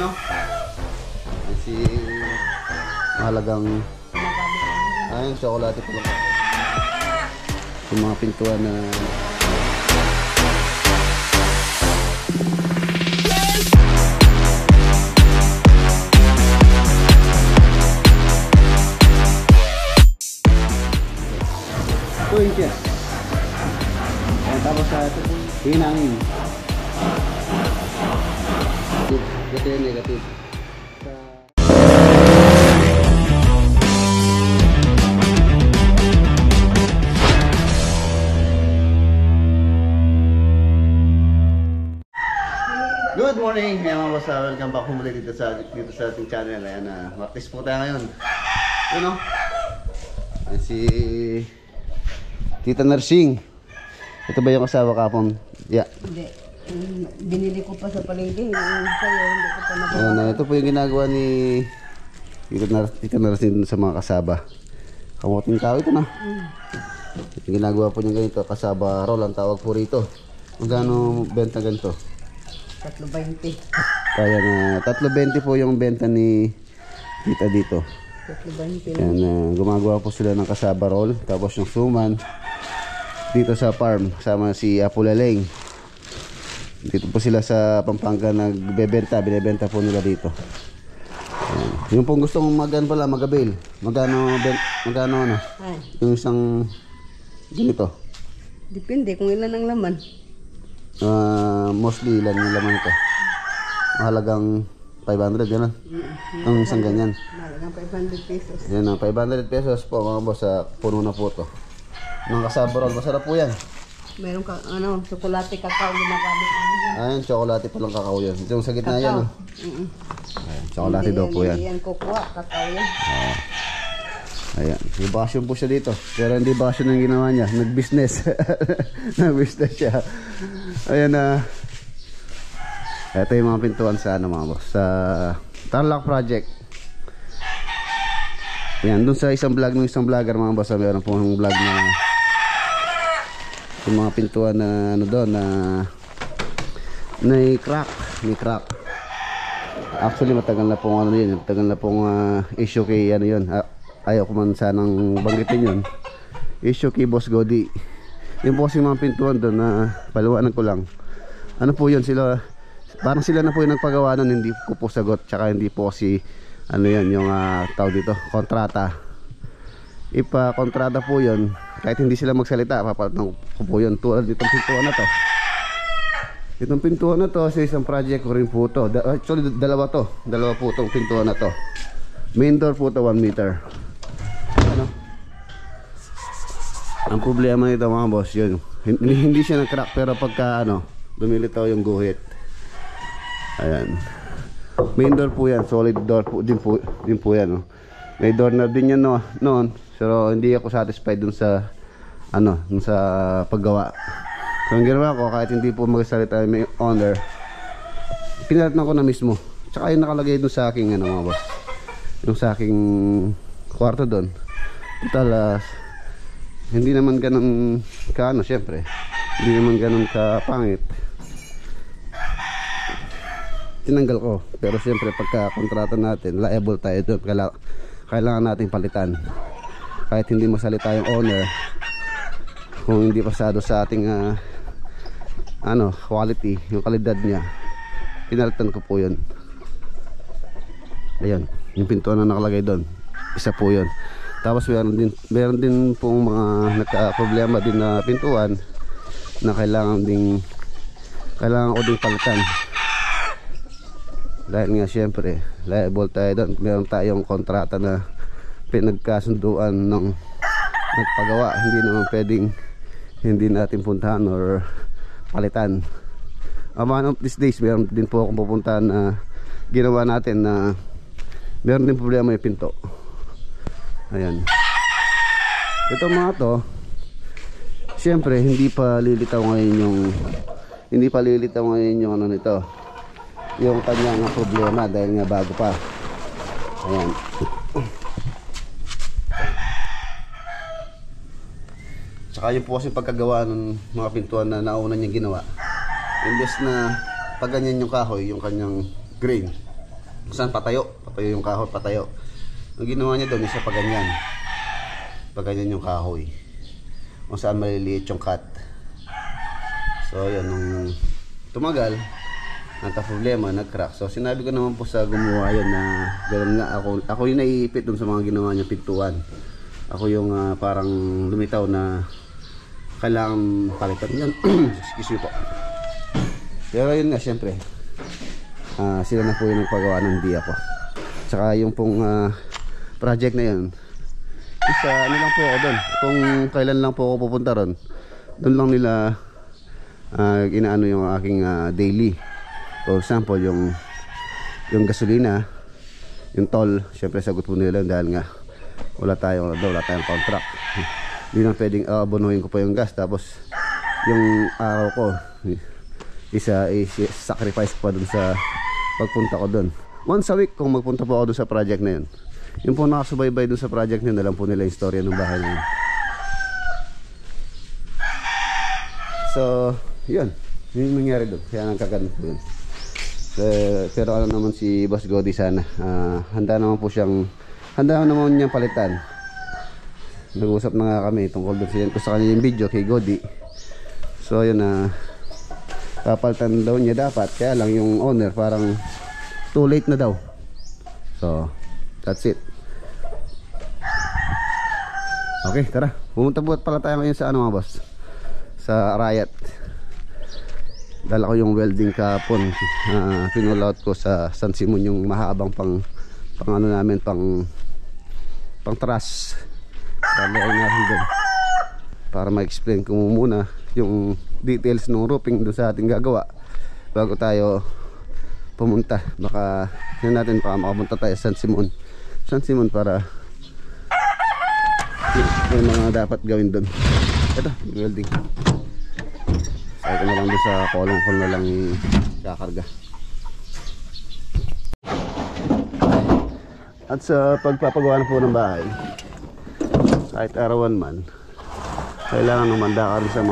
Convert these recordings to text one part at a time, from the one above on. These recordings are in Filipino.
no? Kasi mahalagang ayun, chocolate po lang. Yung mga pintuan na inches. Ayan, tapos sa ito hinangin. Ito yung negative. Good morning! Ayan mga boss, welcome back muli dito sa ating channel. Ayan, practice po tayo ngayon. Yun o. Ayan si Tita Nursing. Ito ba yung asawa kapon? Yeah. Hindi. Binili ko pa sa palengke. Sa'yo, hindi ko pa nababa. Ayan, ito po yung ginagawa ni Tita Nursing sa mga kasaba. Kamuting kao ito na. Yung ginagawa po niya ganito, kasaba roll ang tawag po rito. Magkano benta ganito? 3.20. Kaya na 3.20 po yung benta ni Tita dito. 3.20. Ayan, gumagawa po sila ng kasaba roll. Tapos yung suman dito sa farm kasama si Apulaleng. Dito po sila sa Pampanga nagbebenta, binebenta po nila dito. Ayan. Yung pong gustong mag-avail, magkano ano? Ay. Yung isang ganito. Depende kung ilan ang laman. Mostly ilan yung laman ito. Mahalagang 500 gano'n. Ang isang ganyan. Mahalagang 500 pesos. Yan ang 500 pesos po mga boss, sa puno na po ito. Ng kasaba roll, masarap po yan. Meron ka, tsokolate kakao ginagamit namin. Ayan, tsokolate po lang kakao yan. Ito yung sa gitna yan. Oh. Ayan, tsokolate daw po yan. Hindi yan kukuha, kakao yan. Ayan, may basyon po siya dito. Pero hindi basyon ang ginawa niya, nag-business. Nag-business siya. Ayan na. Ito yung mga pintuan sa mga boss, sa Tarlac Project. Ayan, dun sa isang vlog ng isang vlogger mga boss, meron pong vlog na yung mga pintuan na doon na may crack. Actually matagal na pong yun, matagal na pong issue kay yun. Ayaw ko man sanang banggitin yun. Issue kay Boss Godi. Yung po kasi mga pintuan doon na paliwanag ko lang. Ano po yun, parang sila na po yung nagpagawa nun, hindi ko po sagot. Tsaka hindi po kasi yung tawag dito, kontrata. Ipa-kontrata po yun, kahit hindi sila magsalita, papalitan ko po yun. Tulad itong pintuan na to. Itong pintuan na to, sa isang project ko rin po to. Actually, dalawa po itong pintuan na to. Main door po to, 1 meter. Ang problema nito mga boss, yun, hindi siya nag-crack, pero pagka lumilitaw yung guhit. Ayan. Main door po yan, solid door po din po yan. May door na din yan noon, pero hindi ako satisfied dun sa dun sa paggawa. So ang ginawa ko, kahit hindi po magsalita may owner, pinalitan ko na mismo. Tsaka yung nakalagay dun sa aking mga boss, yung sa aking kwarto dun. Total hindi naman ganun syempre hindi naman ganun ka pangit, tinanggal ko. Pero syempre pagka kontrata natin, liable tayo doon. Kailangan natin palitan. Kahit hindi masalita yung owner, kung hindi pasado sa ating quality, yung kalidad niya, pinalitan ko po yun. Ayan, yung pintuan na nakalagay doon, isa po yun. Tapos meron din pong mga nagka-problema din na pintuan na kailangan ko ding palitan. Dahil nga syempre liable tayo doon. Meron tayong kontrata na pinagkasunduan ng nagpagawa. Hindi naman pwedeng hindi natin puntahan or palitan. One of these days meron din po akong pupuntahan na ginawa natin na meron din problema yung pinto. Ayan. Ito mga to, syempre hindi pa lilitaw ngayon yung nito, yung kanyang problema, dahil nga bago pa. Ayan. Tsaka yun po kasi pagkagawa ng mga pintuan na nauna niyang ginawa, imbes na pag ganyan yung kahoy, yung kanyang grain, Saan patayo yung kahoy, patayo. Ang ginawa niya doon isa pa ganyan. Pa ganyan yung kahoy. Kung saan maliliit yung cut. So yun, nung tumagal, problema, nag-crack. So sinabi ko naman po sa gumawa yun na gano'n nga, ako yung naiipit dun sa mga ginawa niya pintuan. Ako yung parang lumitaw na kailangan palitan yan. Excuse me po. Pero yun nga, syempre sila na po yung nagpagawa ng dia po. Tsaka yung pong project na yun, isa ano lang po ako doon. Kung kailan lang po ako pupunta ron, doon lang nila inaano yung aking daily. For example, yung gasolina, yung toll, syempre sagot po nila dahil nga wala tayong contract. Hindi lang pwedeng abonuhin ko pa yung gas, tapos yung araw ko isa sacrifice ko pa dun sa pagpunta ko dun. Once a week kung magpunta po ako dun sa project na yun. Yung po nakasubaybay dun sa project na yun, alam po nila yung storya ng bahay na yun. So yun yung nangyari dun, kaya nagkaganon po yun. Pero ano naman si Boss Gody sana, handa naman niyang palitan. Nag-usap na nga kami tungkol doon, sinend ko sa kanya yung video kay Gody. So yun papalitan daw niya dapat, kaya lang yung owner parang too late na daw. So that's it. Okay, tara, pumunta po pala tayo ngayon sa mga boss, sa Riot. Dala ko yung welding kapon, pinull out ko sa San Simon yung mahabang pang ano namin, pang truss. Para ma-explain ko muna yung details ng roofing doon sa ating gagawa bago tayo pumunta. Baka yun natin, baka makapunta tayo sa San Simon para yung mga dapat gawin doon. Ito, welding. Sabi ko na lang doon sa kolong ko na lang kakarga. At sa pagpapagawa na po ng bahay, kahit arawan man, kailangan umanda ka rin sa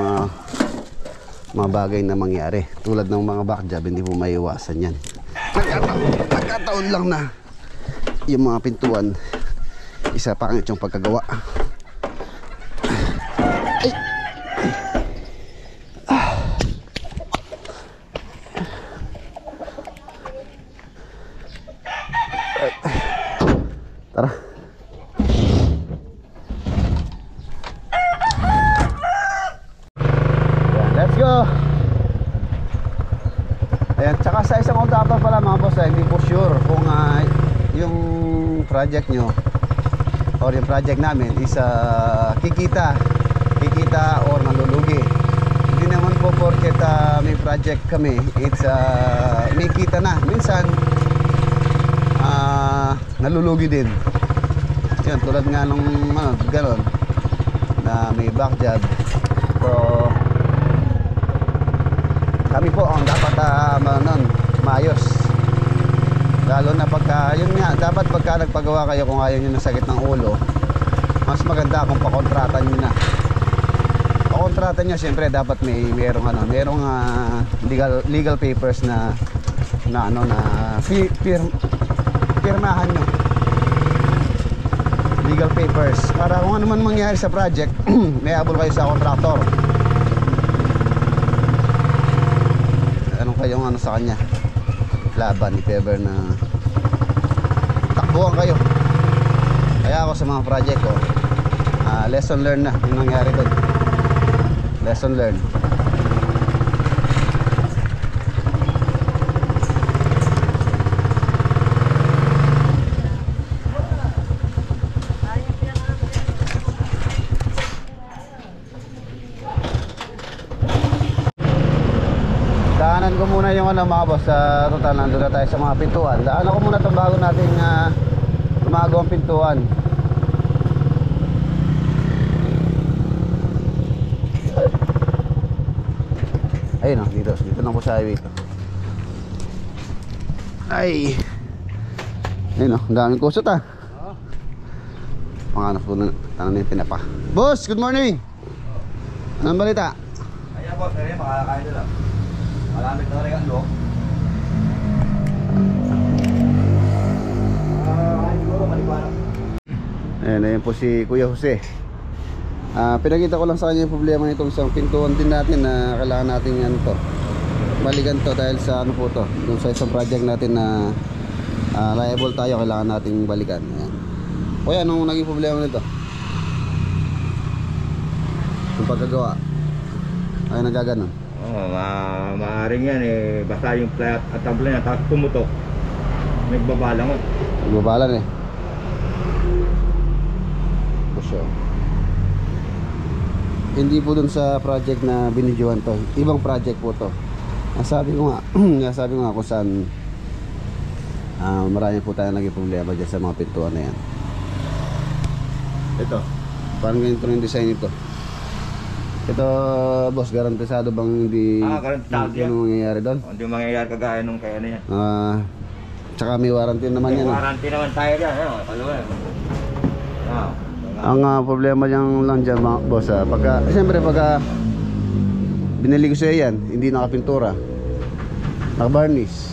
mga bagay na mangyari. Tulad ng mga back job, hindi po maiiwasan yan. Nagkataon lang na yung mga pintuan, isa pangit yung pagkagawa. Ay! Tara. Let's go. Ayan, tsaka sa isang contractor pala mga boss, hindi po sure kung yung project nyo or yung project namin is kikita or nalulugi. Hindi naman po porket may project kami, it's may kita na. Minsan nalulugi din. Yun, tulad nga nung gano'n na may back job. So kami po ang dapat maayos. Lalo na pagka, yun nga, dapat pagka nagpagawa kayo, kung ayaw nyo ng sakit ng ulo, mas maganda kung pakontratan nyo na. Pakontratan nyo, siyempre dapat merong legal papers na pirmahan nyo. Legal papers para kung ano man mangyari sa project, may habol kayo sa contractor. Anong kayong sa kanya laban, if ever na takbuhan kayo. Kaya ako sa mga project ko, lesson learned na yung nangyari doon. Lesson learned. Daanan ko muna yung mga boss sa total, nandun na tayo sa mga pintuan. Daanan ko muna itong bago nating gumagawang pintuan. Ayun dito lang po sa highway ito. Ay, ayun ang daming kusot mga anak po na tanong yung tinapa. Boss, good morning. Anong balita? Ayan boss, kaya makakakain nila. Malamit na rin ang loob. Ayan po si Kuya Jose. Pinakita ko lang sa kanya yung problema nitong isang pintuan din natin na kailangan natin yan to balikan to dahil sa ano po to, yung sa isang project natin na liable tayo, kailangan nating balikan. Ayan. Kuya, anong naging problema nito? Yung pagkagawa ay nagaganon. Maaaring yan eh, basta yung flat at tabla niya, tapos pumutok. Nagbabalang mo. Nagbabalan eh. Busyo. Hindi po dun sa project na binidyohan to, ibang project po to. Nasabi ko nga nasabi ko nga kung saan marami po tayo naging problema dyan sa mga pintuan na yan. Ito, parang ganito yung design nito. Ito, boss, garantisado bang hindi Garantisado yan. anong mangyayari doon? Hindi mangyayari kagaya nung kaya na yan. Tsaka may warranty naman May yan. warranty naman tayo dyan. Ang problema niyang lang dyan, mga boss, siyempre pagka binili ko sa'yo yan, hindi nakapintura, nakabarnish.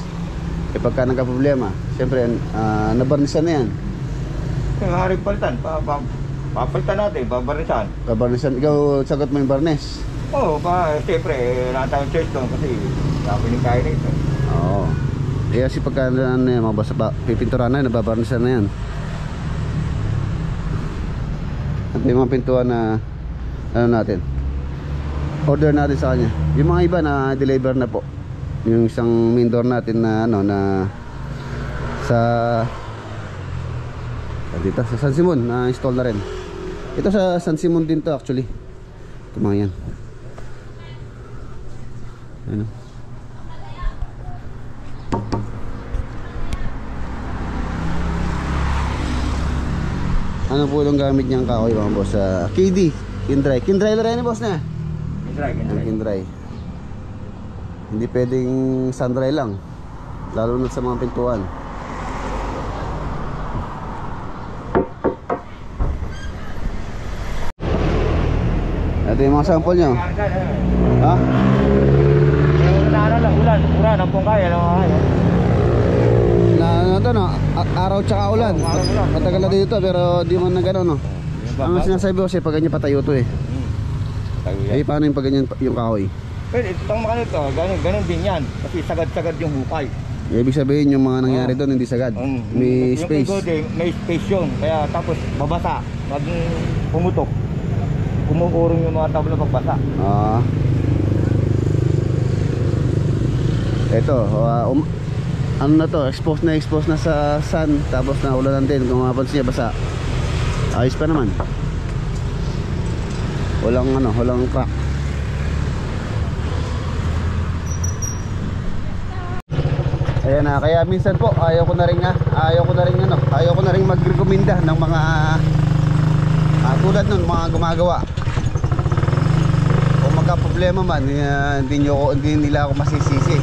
Pagka nagka-problema, siyempre nabarnisan na yan. Maaaring palitan. Papalitan natin, babarnisan. Kabarnisan, ikaw sagot mo yung barnes. Oo, siyempre, wala tayong choice doon kasi sabi ni kaya nito. Oo. Kasi pagka ano yan, mga boss, pipinturahan na yan, nababarnisan na yan. At may mga pintuan na ano natin, order natin sa kanya. Yung mga iba na deliver na po. Yung isang main door natin na ano na sa dito sa San Simon na install na rin. Ito sa San Simon din to actually. Ito mga yan. Ano? Ano po yung gamit niyang kahoy mga boss? KD, Kindray. Kindray na rin ni boss na. Kindray. Hindi pwedeng sandray lang, lalo na sa mga pintuan. Ito yung mga sample nyo. Ha? Ulan ang pong kaya. Na ano to no? Araw tsaka ulan. Matagal na dito pero di man na gano'n no. Ang sinasabi ko kasi pag ganyan patayo to eh. Paano yung pag ganyan yung kahoy? Pero itong mga nito, ganun din yan. Kasi sagad-sagad yung hukay. Ibig sabihin yung mga nangyari doon hindi sagad. May space. May space yun. Kaya tapos babasa. Pag pumutok, kumukurong yung mga tabla pagbasa. Ito, ano na to, exposed na sa sun, tapos na ulanan din. Kung mapansin niya basa, ayos pa naman. Walang crack. Ayan na, kaya minsan po ayaw ko na ring magrekomenda ng mga tulad nun, mga gumagawa. Kung magka-problema man, hindi nila ako masisisi.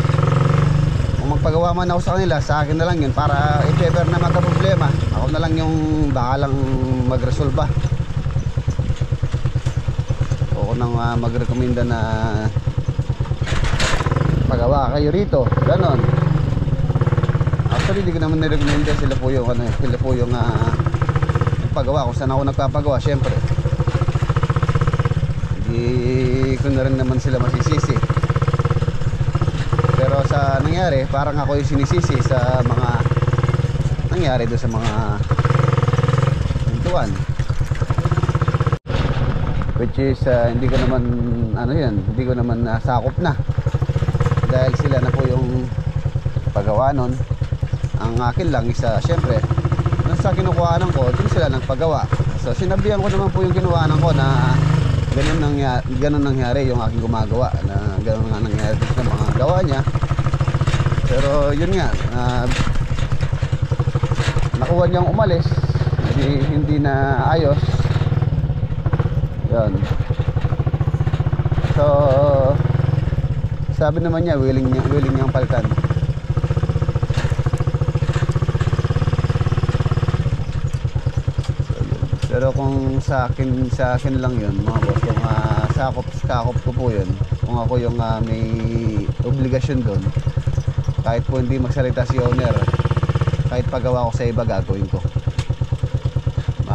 Kung magpagawa man ako sa kanila, sa akin na lang yun. Para if ever na magka-problema, ako na lang yung bahalang magresolba. O nang magrekomenda na pagawa kayo rito, ganon. Actually, hindi ko naman nirekomenda. Sila po yung paggawa. Kung saan ako nagpapagawa, syempre hindi ko na rin naman sila masisisi. Pero sa nangyari, parang ako yung sinisisi sa mga nangyari doon sa mga pintuan, which is hindi ko naman sakop na dahil sila na po yung paggawa nun. Ang akin lang isa, syempre sa kinukuhanan ko, din sila nagpagawa. So sinabihan ko naman po yung kinuhanan ko na ganun nangyari yung aking gumagawa, na ganun nga nangyari sa mga gawa niya. Pero yun nga, nakuha niyang umalis, hindi na ayos yun. So sabi naman niya willing niyang palitan. Pero kung sa akin lang yun mga boss, kung sakop ko po yun, kung ako yung may obligasyon doon, kahit po hindi magsalita si owner, kahit pagawa ko sa iba gagawin ko.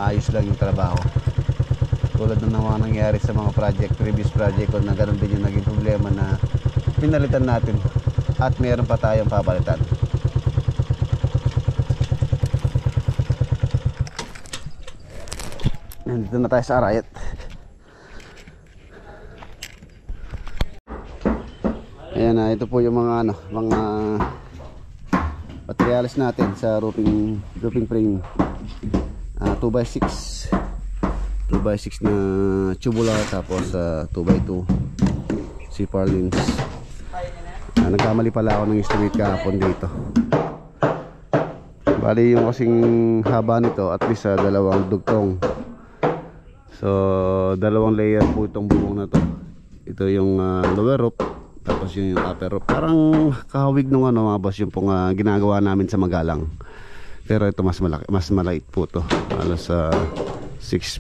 maayos lang yung trabaho. Tulad ng mga nangyari sa mga previous project ko na ganun din yung naging problema na pinalitan natin at meron pa tayong papalitan. Nandito na tayo sa Arayat. Ayan na, ito po yung mga mga materials natin sa roofing frame. 2x6 na tubular, tapos 2x2 C4 lines. Nagkamali pala ako ng estimate kahapon dito. Bali yung kasing haba nito at least dalawang dugtong. So dalawang layer po itong bubong na to. Ito yung lower roof, tapos yung upper roof. Parang kahawig nung mga boss yung pong ginagawa namin sa Magalang. Pero ito mas malaki, mas maliit po to. Alas 6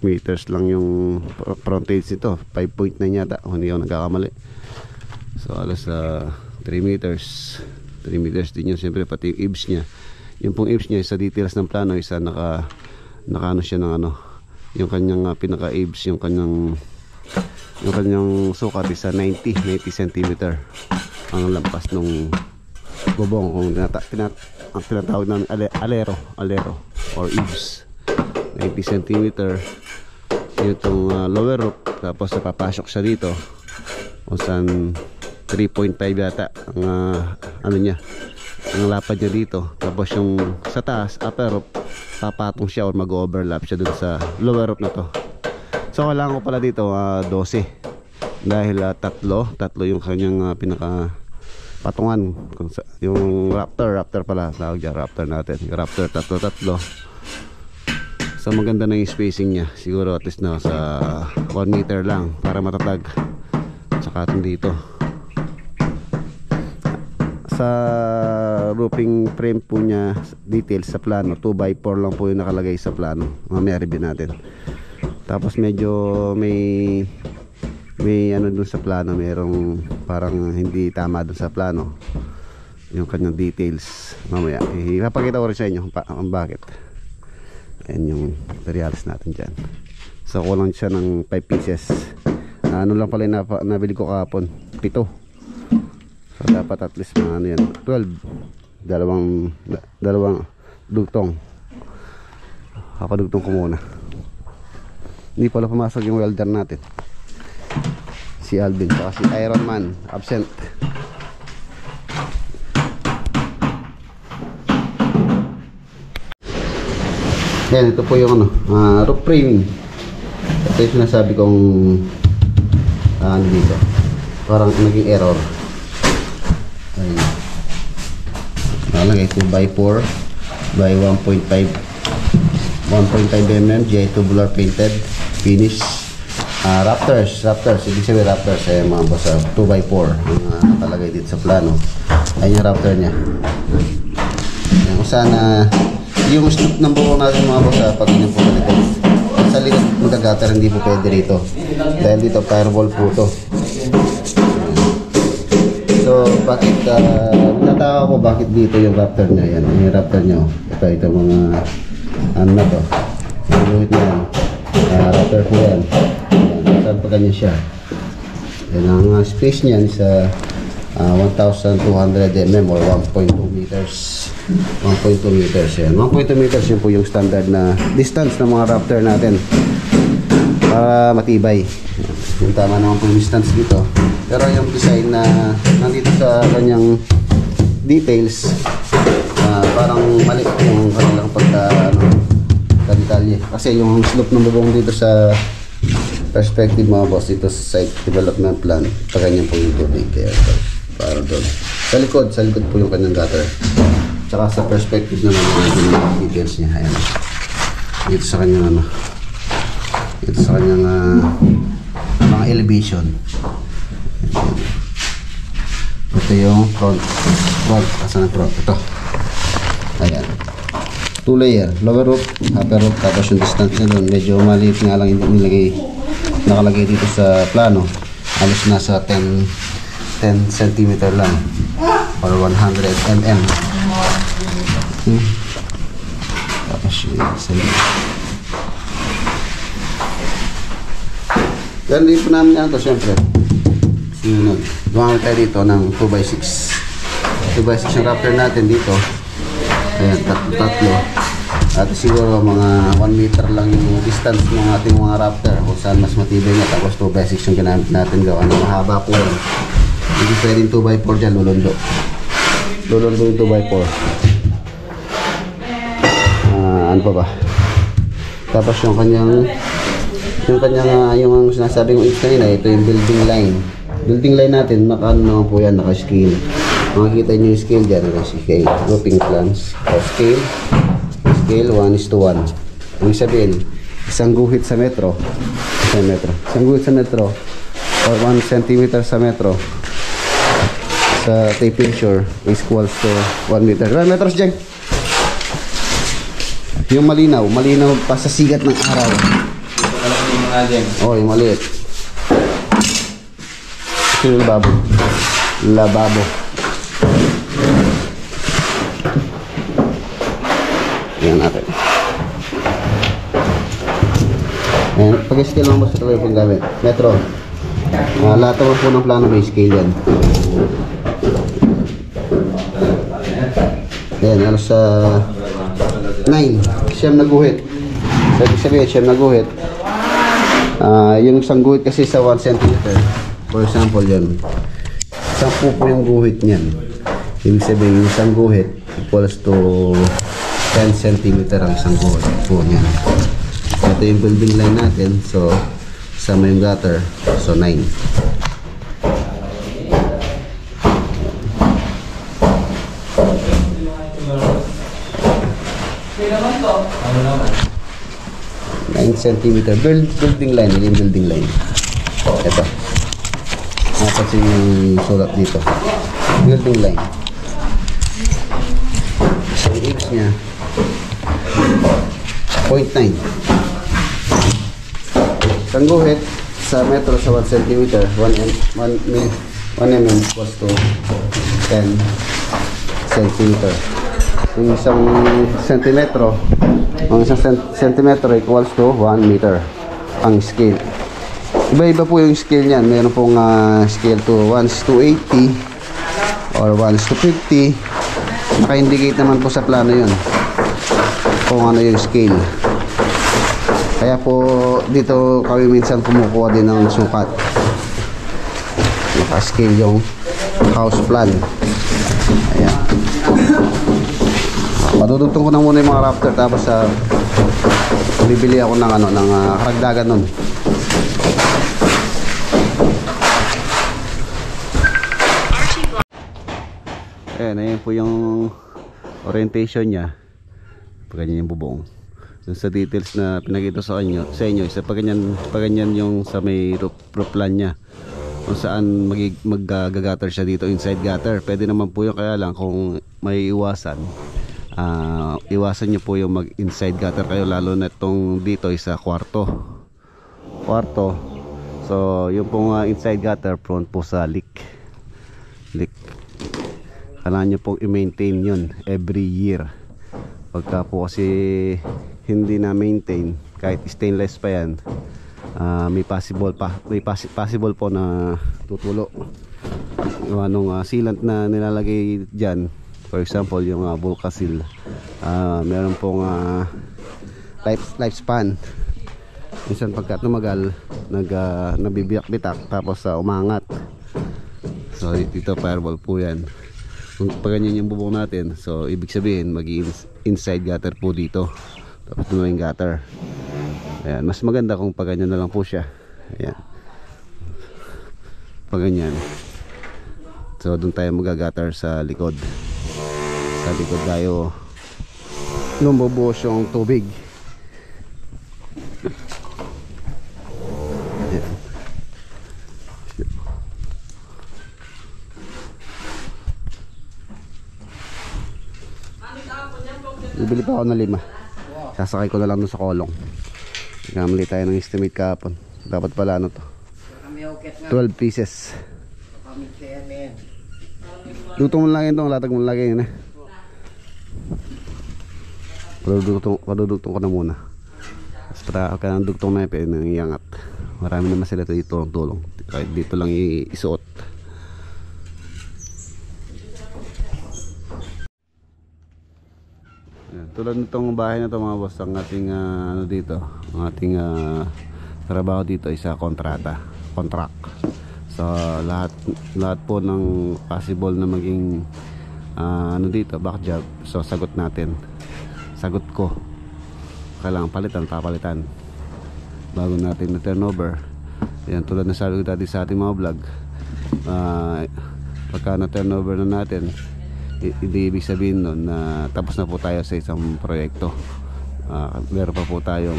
meters lang yung frontage nito. 5.9 yata kung hindi ako nagkakamali. So alas 3 meters. 3 meters din yun. Siyempre pati yung eaves nya. Yung pong eaves nya sa details ng plano, isa naka ano siya ng yung kanyang pinaka eaves, yung kanyang sukat isa 90 cm ang lampas nung bubong, kung ang tinatawag namin alero or eaves. 90 cm yung lower roof, tapos napapasok siya dito kung saan 3.5 yata ang ano niya, ang lapad niya dito. Tapos yung sa taas, upper roof, papatong siya or mag-overlap siya dun sa lower roof na to. So kailangan ko pala dito 12 dahil tatlo yung kanyang pinaka patungan. Yung raptor pala tawag dyan, raptor natin. Yung raptor tatlo. So maganda na yung spacing niya. Siguro at least na sa 1 meter lang para matatag. Tsaka dito sa roofing frame po niya, details sa plano 2x4 lang po yung nakalagay sa plano. Mamaya review natin. Tapos medyo may ano dun sa plano, merong parang hindi tama dun sa plano yung kanyang details. Mamaya ipapakita ko rin sa inyo bakit. Ayan yung materials natin dyan. So kulang siya ng 5 pieces. Ano lang pala yung nabili ko kahapon, 7. So dapat at least mga ano yan, 12. Dalawang dugtong. Dugtong ko muna. Hindi pala pumasok yung welder natin, si Alvin, saka si Iron Man absent. Yan, ito po yung roof framing. Ito yung sinasabi kong ano dito, parang naging error. Ayun, nalagay 2x4 by 1.5 mm GI tubular painted finish. Raptors, ibig sabihin Raptors ay mga boss, 2x4 ang nakalagay dito sa plano. Ayun yung Raptor nya. Yan, kung sana yung slope ng buko natin mga boss, pag yun po sa likod magagatar, hindi po pwede rito dahil dito firewall po to. So bakit natawa ko bakit dito yung Raptor nya. Yan yung Raptor nya, ito mga ano na to, yung na yan, Raptor po yan. Saan pa ganyan siya. Yan ang space niyan sa 1,200 mm or 1.2 meters. 1.2 meters yan. 1.2 meters yun po yung standard na distance ng mga Raptor natin para matibay. Yung tama naman po yung distance dito. Pero yung design na nandito sa kanyang details, parang mali yung kanilang pagka-detalye. Kasi yung slope ng bubong dito sa perspective mga boss, dito sa site development plan, ganyan po yung tubig. Kaya para doon sa likod po yung kanyang gutter. Tsaka sa perspective naman yung details niya. Ayan. Dito sa kanyang dito sa kanyang mga elevation. Ito yung front. Asan ang front? Ito. Ayan. 2 layer, lower roof, upper roof, tapos yung distance na doon medyo maliit nga lang yung nakalagay dito sa plano. Halos nasa 10 cm lang or 100 mm. Tapos yung Ganun din po namin ano to, syempre. Yun, gumamit tayo dito ng 2x6. 2x6 yung Raptor natin dito. Ayan, tatlo. At siguro mga 1 meter lang yung distance ng ating mga Raptor kung saan mas matibay niya. Tapos 2x6 yung ginamit natin gawa ng mahaba po yan. Hindi pwedeng 2x4 dyan, lulundo. Lulundo yung 2x4. Ano pa ba? Tapos yung kanyang yung sinasabi kong kanina, ito yung building line. Building line natin, naka-ano naman po yan, naka-scale. Makikita nyo yung scale dyan, scale, grouping plans, scale 1:1. Ibig sabihin, isang guhit sa metro, isang guhit sa metro, or 1 cm sa metro, sa tape measure is equals to 1 meter. 1 meters dyan. Yung malinaw pa sa sigat ng araw. Oh, yung maliit. Ito yung lababo. Yan natin. Ayan, pag-scale naman basta talaga yung gamit. Metro. Lahat naman po ng plano may scale yan. Ayan, alas sa 9. Siyam na guhit. Sabi, siyam na guhit. Yung isang guhit kasi sa 1 cm. For example, yun. 10 po yung guhit niyan. Ibig sabihin, yung isang guhit equals to 10 cm ang isang guhit po niyan. Ito yung building line natin. So, sama yung gutter. So, 9. 9 cm building line, yung building line. Ito. Napansin yung sulat dito. Building line. So, yung X niya 0.9. Isang guhit sa metro sa 1 cm, 1 mm equals to 10 cm. Yung isang sentimetro, ang isang sentimetro equals to 1 meter ang scale. Iba-iba po yung scale niyan. Meron pong scale to 1:80 or 1:50. Naka-indicate naman po sa plano yun kung ano yung scale. Kaya po dito kami minsan kumukuha din ng sukat. Naka-scale yung house plan. Ayan. Madudugtong ko na muna yung mga Raptor tapos bibili ako ng karagdagan nun. Ayan po yung orientation niya. Pagganyan yung bubong. Dun sa details na pinakita sa inyo, isa pagganyan yung sa may roof plan niya. Kung saan mag-gutter siya dito, inside gutter. Pwede naman po yun, kaya lang kung may iwasan nyo po yung mag inside gutter kayo, lalo na itong dito isa kwarto. So yung pong inside gutter prone po sa leak. Kailangan nyo pong i-maintain yun every year. Pagka po kasi hindi na maintain, kahit stainless pa yan, may possible po na tutulo. Yung sealant na nilalagay dyan, for example yung Volcasil, meron pong lifespan. Minsan pagka tumagal nabibiyak-bitak tapos umangat. So dito fireball po yan. Kung paganyan yung bubong natin, so ibig sabihin mag-inside gutter po dito, tapos ito yung gutter. Ayan, mas maganda kung paganyan na lang po siya. Ayan, paganyan. So doon tayo mag-gutter sa likod. Tayo lumbubuhos yung tubig. Ayan. Bibili pa ako ng 5. Sasakay ko na lang dun sa kolong. Nagkamali tayo ng estimate kahapon. Dapat pala ano to, 12 pieces. Lutong mo lang yun, latag mo lang yun. Padudugtong ko na muna. Basta ka ng dugtong na yun, pwede nang iangat. Marami naman sila dito tulong. Kahit dito lang isuot. Ayan, tulad nitong bahay na to mga boss, ang ating ano dito, ang ating trabaho dito ay sa contract. So lahat po ng possible na maging ano dito, back job, so sagot natin. Sagot ko. Kailangan papalitan bago natin na turnover. Ayan, tulad na sabi ko dati sa ating mga vlog, pagka na turnover na natin, hindi ibig sabihin nun na tapos na po tayo sa isang proyekto. Meron pa po tayong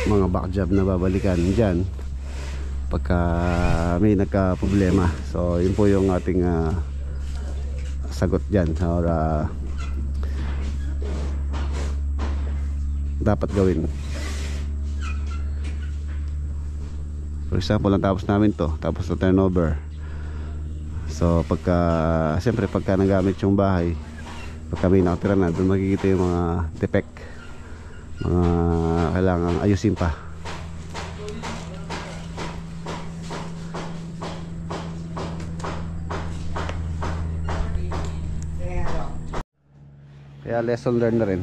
mga back job na babalikan dyan pagka may nagka problema. So yun po yung ating sagot dyan, or dapat gawin. For example, natapos namin to, tapos na turnover. So siyempre pagka nagamit yung bahay, pagka may nakatira na, doon makikita yung mga defect, mga kailangan ayusin pa. Kaya lesson learned na rin.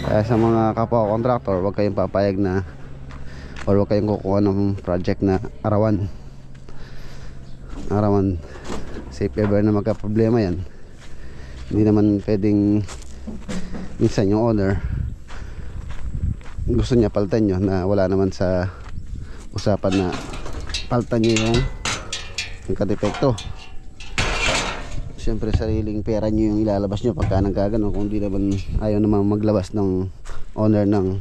Kaya sa mga kapwa contractor, huwag kayong papayag na, or huwag kayong kukuha ng project na arawan. Safe ever na magka-problema yan. Hindi naman pwedeng minsan yung owner gusto niya palitan nyo na wala naman sa usapan na palitan nyo yung kadepekto. Siyempre sariling pera nyo yung ilalabas nyo pagka nagkagano, kung di naman ayaw naman maglabas ng owner ng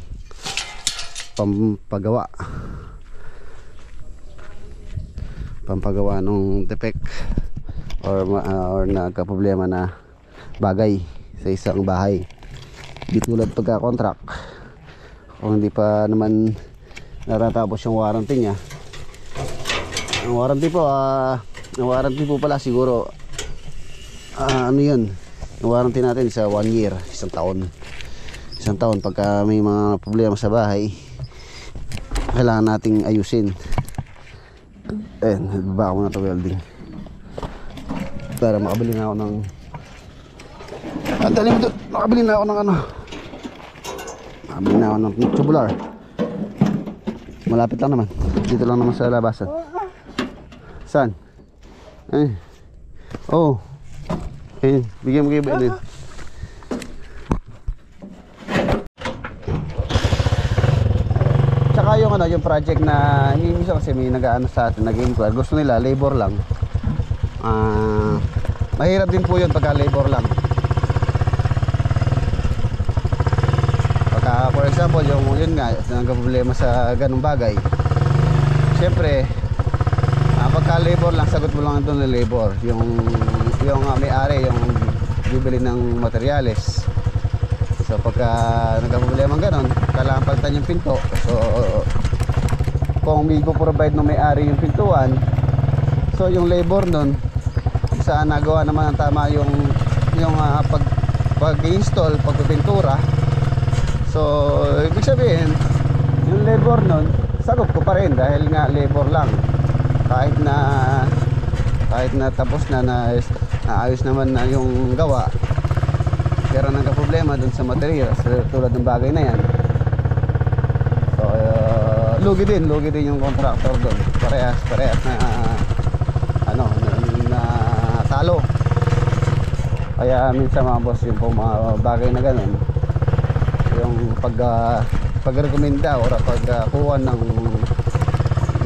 pampagawa ng defect or nagka-problema na bagay sa isang bahay. Di tulad pagka-contract, kung hindi pa naman natatapos yung warranty niya. Ang warranty po pala siguro ano yun, yung warranty natin sa 1 year, isang taon. Pagka may mga problema sa bahay, kailangan nating ayusin. Baba ako na ito welding para makabili na ako ng makabili na ako ng tubular. Malapit lang naman, dito lang naman sa labasan. Saan? Bigyan mo kayo ba din? Tsaka yung project na minsan kasi may nag-aano sa atin, nag-inquire, gusto nila labor lang. Mahirap din po yun pagka labor lang. Pagka for example yun nga, nagka-problema sa ganung bagay, siyempre pagka labor lang, sagot mo lang doon na labor. Yung may-ari yung bibili ng materyales. So pagka nagka-problema ganon, kailangan palitan yung pinto. So kung may provide ng may-ari yung pintuan, so yung labor nun, saan nagawa naman ang tama yung pag-install, pagpipintura. So ibig sabihin, yung labor nun, sagot ko pa rin dahil nga labor lang. Kahit na tapos na ayos naman na yung gawa, pero nagka-problema dun sa materials tulad ng bagay na yan. So lugi din yung contractor dun. Parehas na talo. Kaya minsan mga boss, yung mga bagay na ganun, yung pagrekomenda o pagkuha ng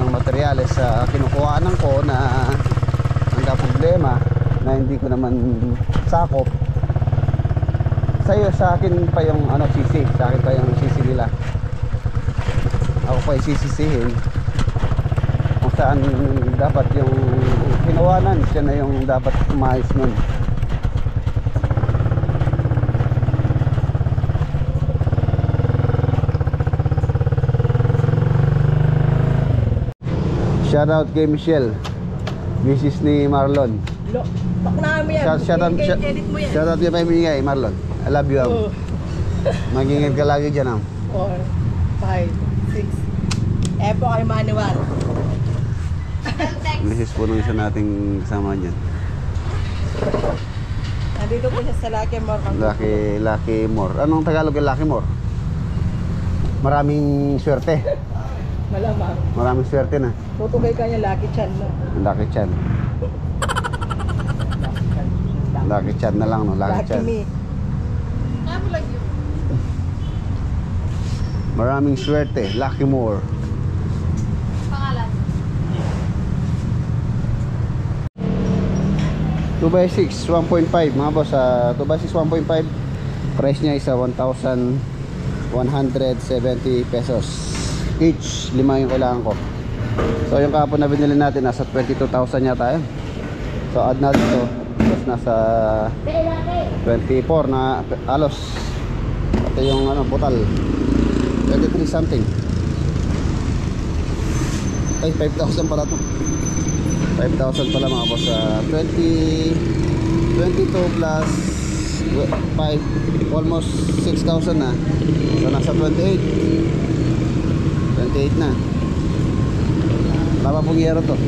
materyales sa kinukuhanan ko na nagka-problema na hindi ko naman sakop, sa akin pa yung sisi nila. Ako pa isisisihin kung saan dapat yung kinuhanan, siya na yung dapat umayos nun. Shoutout kay Michelle, Mrs. ni Marlon. Shoutout niya pa yung Marlon. I love you. Mag-ingat ka lagi dyan. 4, 5, 6 Eh po kay Manuel. Misis po ng isa nating kasama dyan. Nandito po siya sa Lucky More. Lucky More. Anong Tagalog yung Lucky More? Maraming swerte. Malamang. Maraming swerte na. Tutugay ka niya Lucky Chan, no? Lucky Chan. Lucky Chan na lang, no? Lucky Lucky Chan. me. Maraming swerte. Lucky More. Pangalan. 2x6, 1.5 mga boss. 2x6, 1.5. Price niya isa 1,170 pesos each. 5 yung kailangan ko. So yung kapon na binili natin nasa 22,000 yata yun. So add natin ito, tapos nasa 24 na alos. Ito yung ano, butal 23 something. Ay 5,000 pala to. 5,000 pala mga boss. 22 plus 5, almost 6,000 na. So nasa 28 na. Wala pa pong yero to.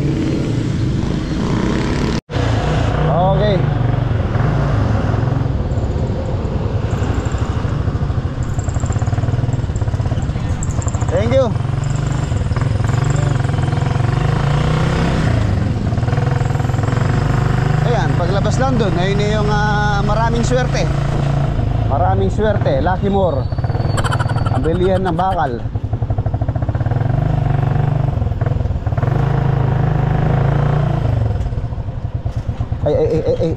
Okay. Thank you. Ayan, paglabas lang dun, ayun yung maraming swerte. Maraming swerte, Lucky More. Ang bilihan ng bakal. Ay.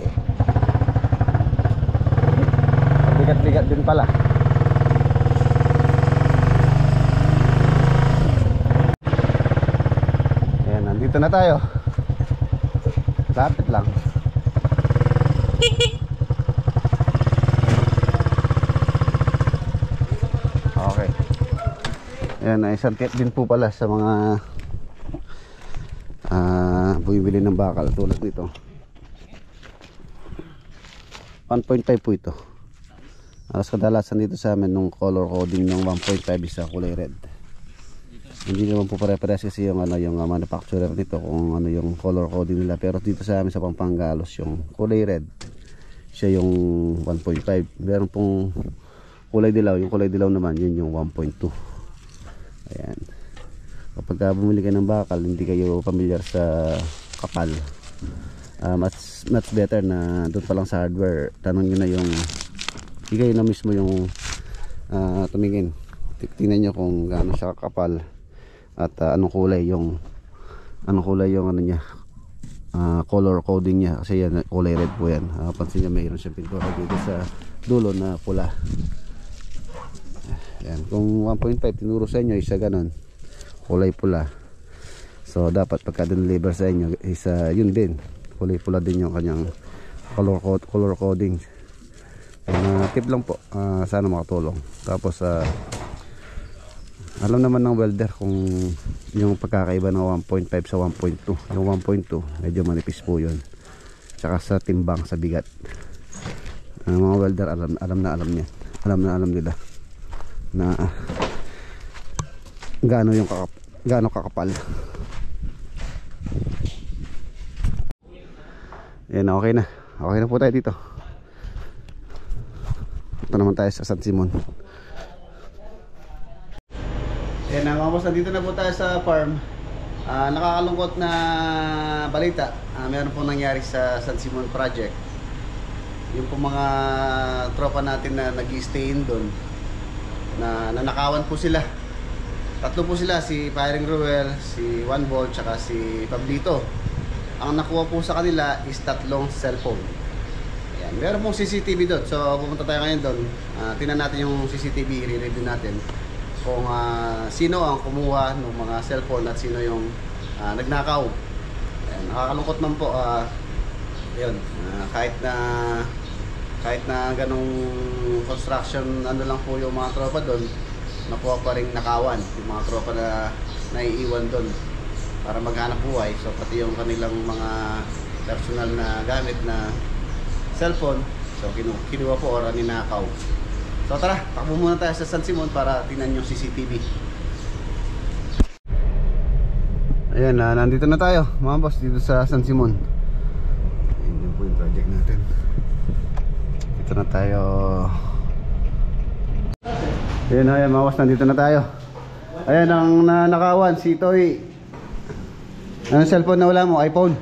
Bigat-bigat din pala. Ayan, nandito na tayo. Lapit lang. Okay. Ayan, isang tip din po pala sa mga bumibili ng bakal tulad nito. 1.5 po ito. Alas kadalasan dito sa amin nung color coding ng 1.5 isa kulay red. Hindi naman po pare-pares kasi yung ano yung manufacturer nito kung ano yung color coding nila, pero dito sa amin sa Pampanga halos yung kulay red siya yung 1.5. Meron pong kulay dilaw, yung kulay dilaw naman yun yung 1.2. Ayan. Kapag bumili kayo ng bakal, hindi kayo familiar sa kapal, much better na doon pa lang sa hardware tanong nyo na yung kayo na mismo yung tumingin, tingnan nyo kung gaano siya kakapal at anong kulay yung ano niya, color coding niya, kasi yan kulay red po yan. Pansin nyo mayroon siyang pintura dito sa dulo na pula. Yan, kung 1.5 tinuro sa inyo isa ganon kulay pula, so dapat pagka deliver sa inyo isa yun din kulay pula din yung kanyang color coding. Tip lang po, sana makatulong. Tapos alam naman ng welder kung yung pagkakaiba ng 1.5 sa 1.2. Yung 1.2 medyo manipis po yun, tsaka sa timbang, sa bigat. Mga welder alam nila na gaano kakapal. Yan, okay na po tayo dito. Punta naman tayo sa San Simon. Yan, mga boss, nandito na po tayo sa farm. Nakakalungkot na balita, meron po nangyari sa San Simon project. Yung po mga tropa natin na nag-i-stayin doon, na nanakawan po sila. Tatlo po sila, si Firing Ruel, si One Ball, tsaka si Pablito. Ang nakuha po sa kanila is 3 cellphone. Ayan, meron pong CCTV doon. So pupunta tayo ngayon doon. Tingnan natin yung CCTV, i-review natin kung sino ang kumuha ng mga cellphone at sino yung nagnakaw. Ayan, nakakalungkot man po. Yun, kahit na ganong construction ano lang po yung mga tropa doon, nakuha pa rin nakawan yung mga tropa na naiiwan doon para maghanap buhay. So pati yung kanilang mga personal na gamit na cellphone, so kinuha po or ninakaw. So tara, takbo muna tayo sa San Simon para tingnan yung CCTV. Ayan, nandito na tayo mga boss dito sa San Simon. Ayan din po yung project natin. Dito na tayo. Ayan mga boss, nandito na tayo. Ayan ang nanakawan si Toy. Anong cellphone na wala mo? iPhone?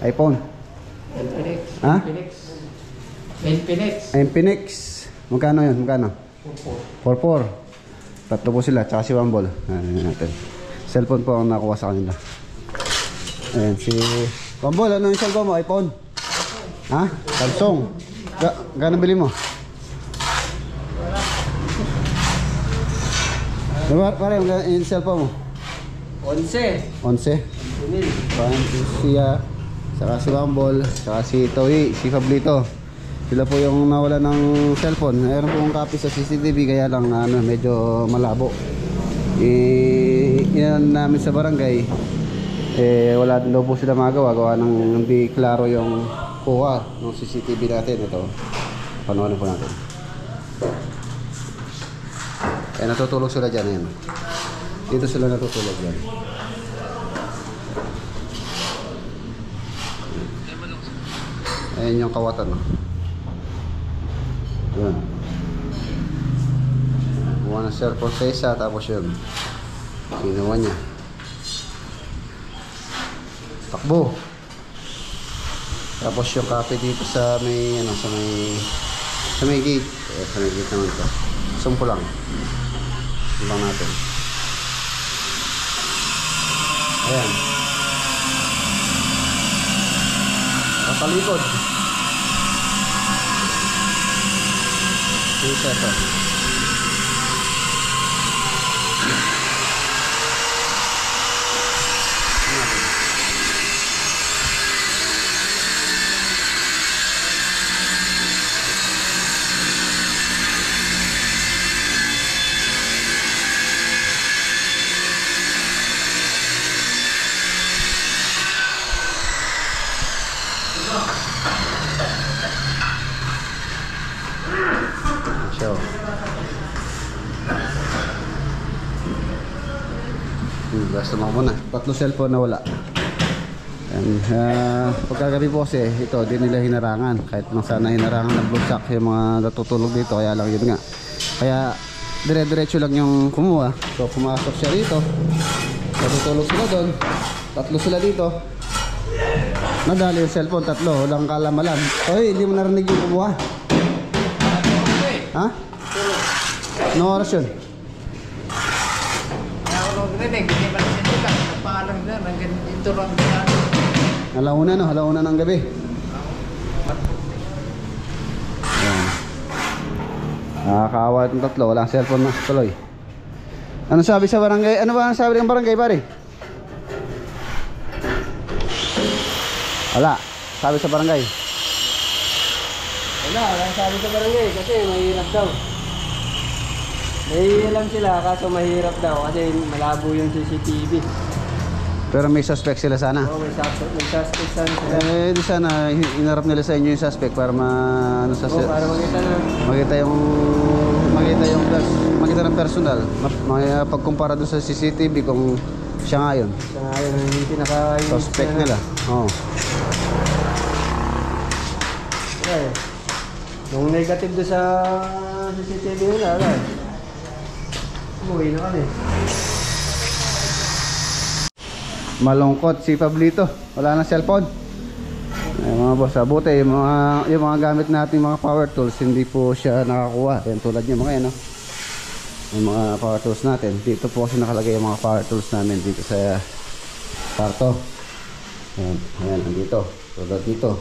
iPhone? Infinix. Ha? Infinix. Infinix. Magkano yun? Magkano? 4-4. Tatlo po sila, tsaka si Wambol. Ayan natin. Cellphone po ang nakuha sa kanila. Ayan si Wambol, ano yung cellphone mo? iPhone? Ha? Samsung? Gano'n bili mo? Pare, yung cellphone mo? 11. 11. Siya, saka si Wambol, saka si Toy, si Fablito. Sila po yung nawala ng cellphone. Mayroon po yung copy sa CCTV, kaya lang medyo malabo. Inan namin sa barangay, wala din daw po sila magawa, gawa ng hindi klaro yung kuha ng CCTV natin. Ito, panoorin po natin. Natutulog sila dyan. Ayan. Dito sila natutulog dyan. Ayan yung kawatan. Yun. Buwan ng cellphone sa isa, tapos yun ginawa niya. Takbo. Tapos yung copy dito sa may sa may gate. Sa may gate naman ito. Sumpo lang. Sumpang natin. Ayan. Nakapalikod. Isa ito. Basta mo muna. 3 cellphone na wala. Pagkagabi po kasi ito, di nila hinarangan. Kahit nang sana hinarangan ng blusak yung mga natutulog dito. Kaya lang yun nga. Kaya dire-diretso lang yung kumuha. So pumasok siya rito. Natutulog sila doon. 3 sila dito. Nadali yung cellphone, 3. Walang kalamalan. Oy, hindi mo narinig yung kumuha. Ha? Anong oras yun? Hindi pa rin sila. Nagpaalam na. Ito lang sila. Alauna no? Alauna ng gabi. Ayan. Nakakaawa itong 3. Walang cellphone na tuloy. Ano sabi sa barangay? Ano ba ang sabi ng barangay, pare? Wala. Sabi sa barangay. Wala sabi sa barangay kasi mahirap daw. May alam sila kaso mahirap daw kasi malabo yung CCTV. Pero may suspect sila sana. Oo, may suspect sana sila. Di sana inarap nila sa inyo yung suspect para para makita na. Makita ng personal. Pagkumpara doon sa CCTV kung siya nga yun. Siya nga yun yung Suspect nila. Oo. Okay. Yung negative doon sa CCTV nila, wala. Buhay na kami. Malungkot si Pablito. Wala na cellphone. Ay, mga boss, buti yung mga gamit natin, mga power tools, hindi po siya nakakuha. Yan, tulad niya mga yan, no? Yung mga power tools natin. Dito po kasi nakalagay yung mga power tools namin dito sa kwarto. Ayan, nandito. Tulad dito.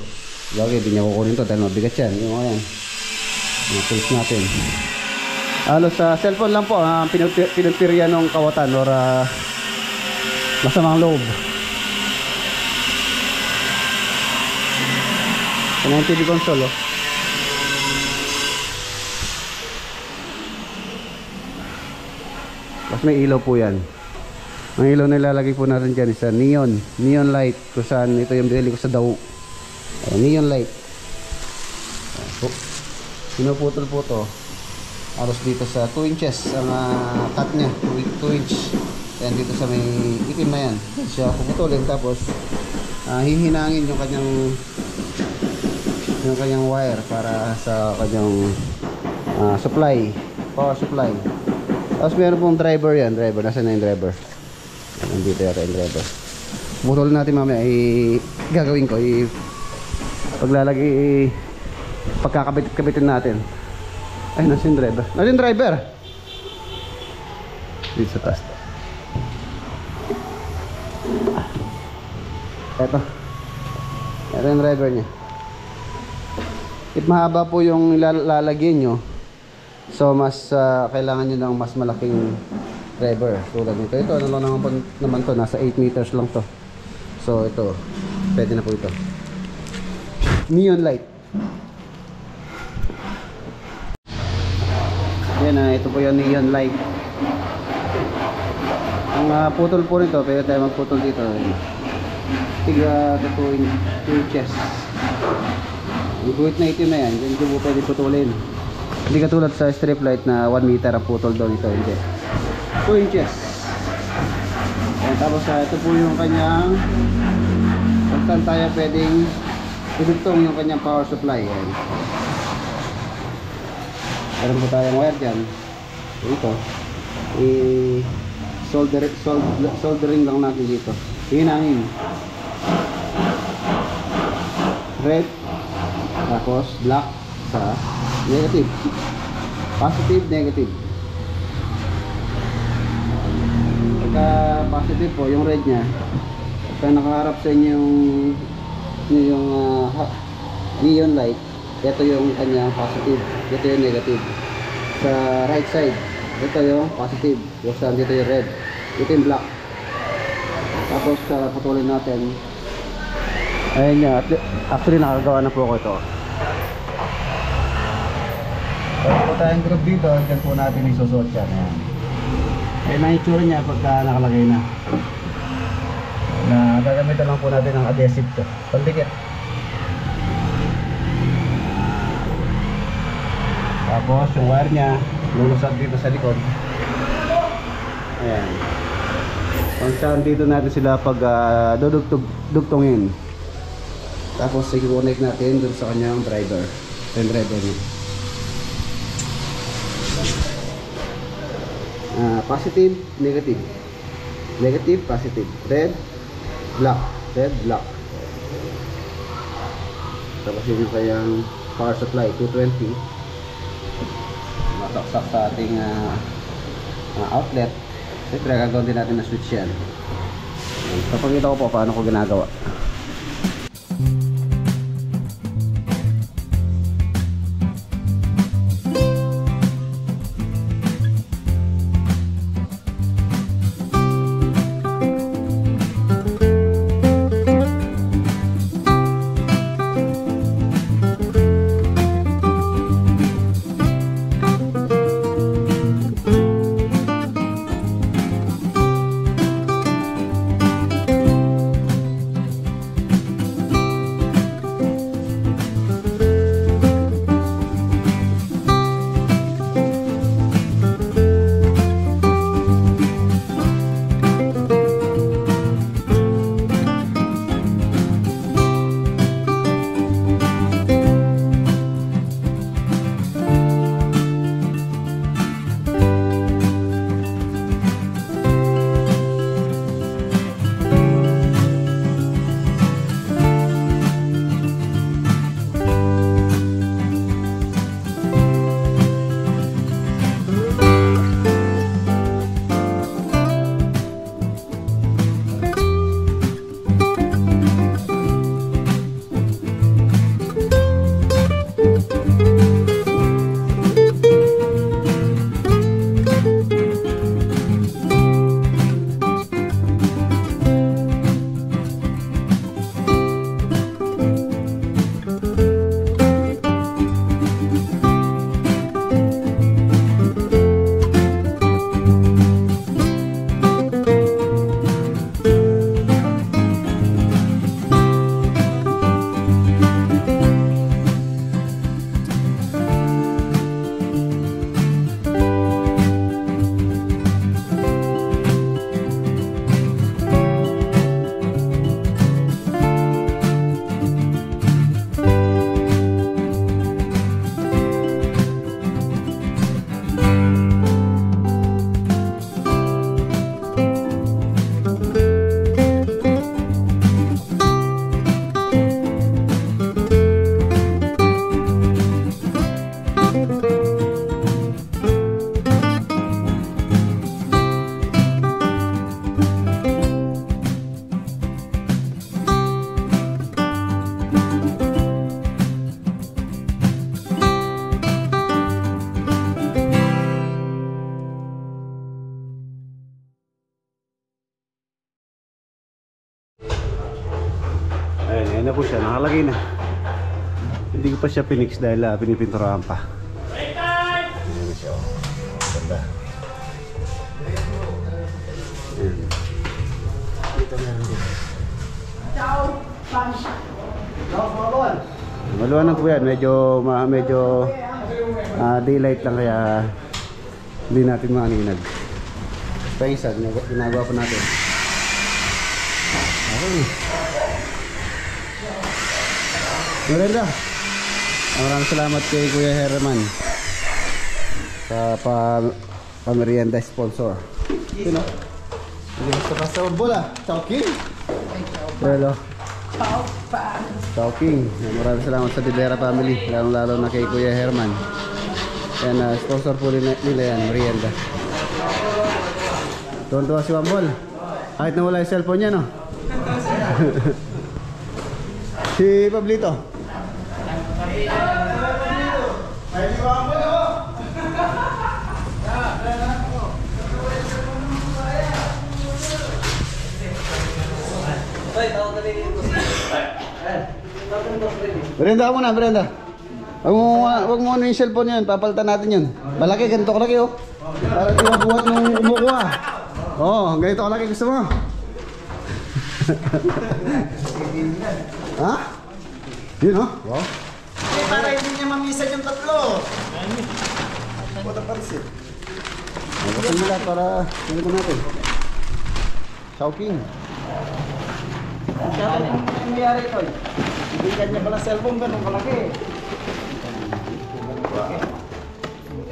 Lagi, hindi niya kukunin to dahil mabigat yan. Yung mga yan. Mga tools natin. Halos sa cellphone lang po ang pinagpirya ng kawatan or masamang loob. Ito na yung TV console, oh. Tapos may ilaw po yan. Ang ilaw na ilalagay po natin dyan is neon light, kung saan ito yung binili ko sa Daw. Neon light. Pinuputol po to. Aros dito sa 2 inches ang cut nya, 2 inch. Ayan, dito sa may itim na yan. Siya puputulin tapos hihinangin yung kanyang wire para sa kanyang supply, power supply. Tapos meron pong driver yan, driver. Nasaan na yung driver? Nandito yata yung driver. Puputulin natin mamaya, gagawin ko, paglalagay, pagkakabit-kabitin natin. Ay, nasa yung driver? Nasa yung driver? Dito sa taas. Eto yung driver nya. If mahaba po yung lalagyan nyo, so mas kailangan nyo ng mas malaking driver tulad nito. Ito ano lang naman to, nasa 8 meters lang to. So ito, pwede na po ito. Neon light. Yan ito po yung neon light. Ang putol po nito, pwede tayo magputol dito. Tiga 2 inches. Yung guhit na itim na yan, hindi po pwede putulin. Hindi katulad sa strip light na 1 meter ang putol doon, ito hindi. 2 inches. Ayan, tapos ito po yung kanyang kung saan tayo pwedeng idugtong yung kanyang power supply. Ayan. Meron po tayong wire dyan. Ito soldering lang natin dito. Hinangin red, tapos black sa negative, positive, negative. Pagka positive po yung red nya, pagka nakaharap sa inyo yung neon light, ito yung kanyang positive, ito yung negative. Sa right side, ito yung positive, dito yung red, ito yung black. Tapos patuloy natin. Ayan niya, actually nakagawa na po ako ito. Pwede po tayong group dito, dyan po natin isusuot yan. Ayan. Ayan na yung tsura niya pagka nakalagay na. Gagamitan lang po natin ng adhesive to, pandikit. Tapos yung wire niya lulusad dito sa likod. Ayan. Kung saan dito natin sila pag dugtungin. Tapos i-connect natin dun sa kanyang driver. Yung driver niya. Positive, negative. Negative, positive. Red, black. Red, black. Tapos yun yung kanyang power supply, 220. Mataksak sa ating outlet. Siyempre gagawin din natin na switch yan. Papakita ko po paano ko ginagawa. nakalagay na. Hindi ko pa siya pinix dahil pinipinturahan pa. Ayan na siya. Ganda. Ayan. Dito meron din. Maluwanag po yan. Medyo daylight lang kaya hindi natin maaninag. Pa isa, ginagawa pa natin. Okay. Maganda. Maraming salamat kay Kuya Herman sa pamerienda sponsor. Sino? Hindi gusto ka sa bola. Chowking. Hello. Chowking. Maraming salamat sa Didera family. Lalo na kay Kuya Herman. Yan, sponsor po nila yan, merienda. Tuwan-tuwa si Wambol. Kahit nawala yung cellphone niya, no? Si Pablito. Ay, si Wambol, oh! Brenda ka muna, Brenda. Huwag mo ano yung cellphone yun, papalitan natin yun. Malaki, ganito kalaki, oh. Para di mabuhat nung kumukuha. Oo, ganito kalaki gusto mo. Ha? Yun, oh. Wow. Eh, para hindi niya mamisan yung tatlo. Puta parisit. Nagpasin mo lahat para ganito natin. Chowking. Kaya yung nangyari ito. Hindi kanya pala cellphone ganun kalaki.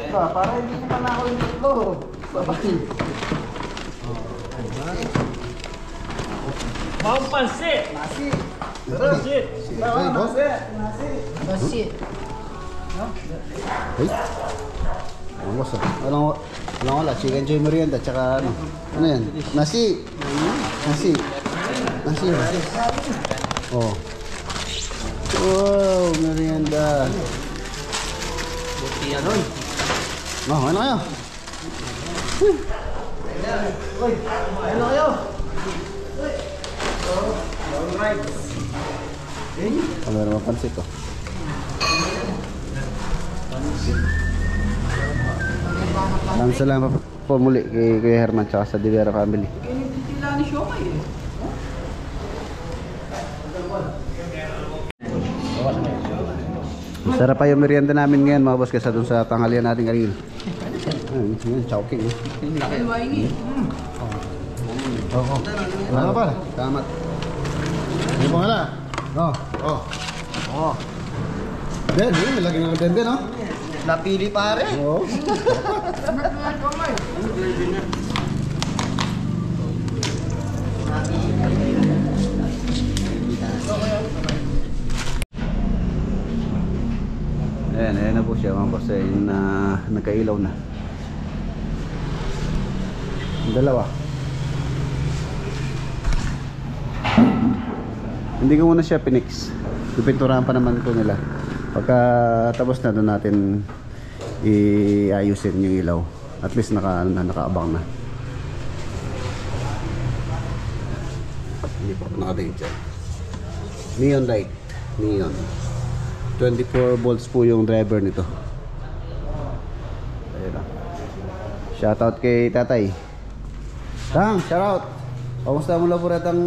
Para hindi niya panako yung tatlo. Babay. Mau pansit. Nasi. Pansit. Nasi. Hey. Vamos ah. Wala. Chicken joy merienda tsaka ano. Ano yan? Nasi. Nasi. Oh. Wow, merienda. Buti yan nun. Oh, ano kayo? Uy, ano kayo? Long rides. Ano naman pansit ko? Maraming salamat po muli kay Herman tsaka sa Divera family. Kinititila ni Shomay eh. Masarap pa yung merienda namin ngayon mga boss kaysa dun sa tanghalian natin kanina. Ayun, chowking eh. Oo. Ano pa? Salamat. Ano pa nga na? Oh. Den, may lagi ng den, no? Napili pare. Oo. Ayan na po siya mga boss. Ayun, nagkailaw na. Ang dalawa. Hindi ko muna siya pinix. Pipinturahan pa naman ito nila. Pagka tapos na doon natin iayusin yung ilaw. At least nakaabang na. Hindi pa nakadate dyan. Neon light. Neon. 24 volts po yung driver nito. Ayun na. Shoutout kay tatay. Tang, shoutout. Kamusta mo lang po rin ang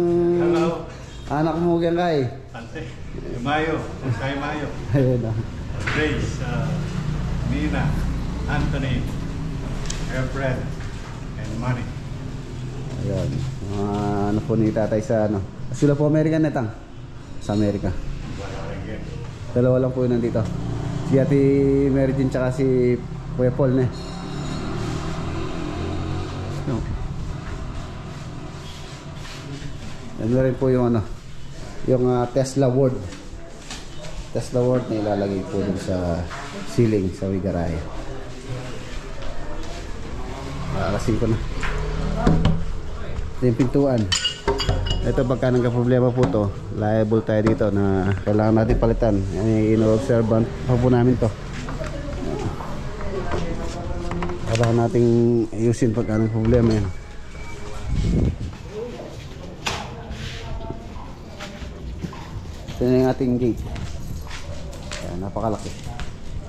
anak mo kaya kay? Ante, Mayo, kay Mayo, Ayun na. Grace, Nina, Anthony, Efren, and Manny. Ayun. Ano po ni tatay sa ano. Sila po American netang. Sa Amerika. Dalawa lang po yun nandito. Si Ate Mary Jean tsaka si Kuya Paul na. No. Yan na rin po yung ano, yung Tesla Word. Tesla Word na ilalagay po dun sa ceiling sa Wigaraya. Aalasin ko na. Ito yung pintuan. Ito pagka nagka-problema po to, liable tayo dito na kailangan natin palitan. Ino-observe pa po namin to. Kailangan nating ayusin pagka nagka-problema yan. Ito Ito na yung ating gate. Ayan, napakalaki.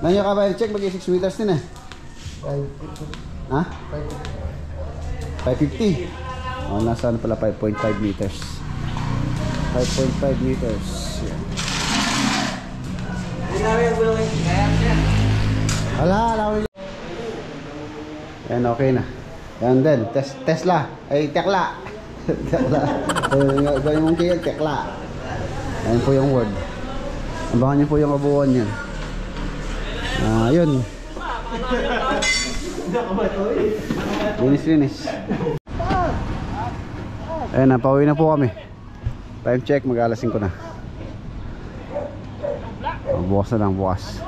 Nanyo ka ba? Check, mag 6 meters din eh. Ha? 550. Oh, nasa ano pala, 5.5 meters. 5.5 meters. Yan. Wala. Yan, okay na. Yan din, Tesla. Ay, Tekla. Tekla. Gawin mong kaya, Tekla. Yan po yung word. Abangan niyo po yung kabuuan yan. Yun. Linis. Ayan na, pauwi na po kami. Time check, mag-alasin ko na. Bukas na lang, bukas.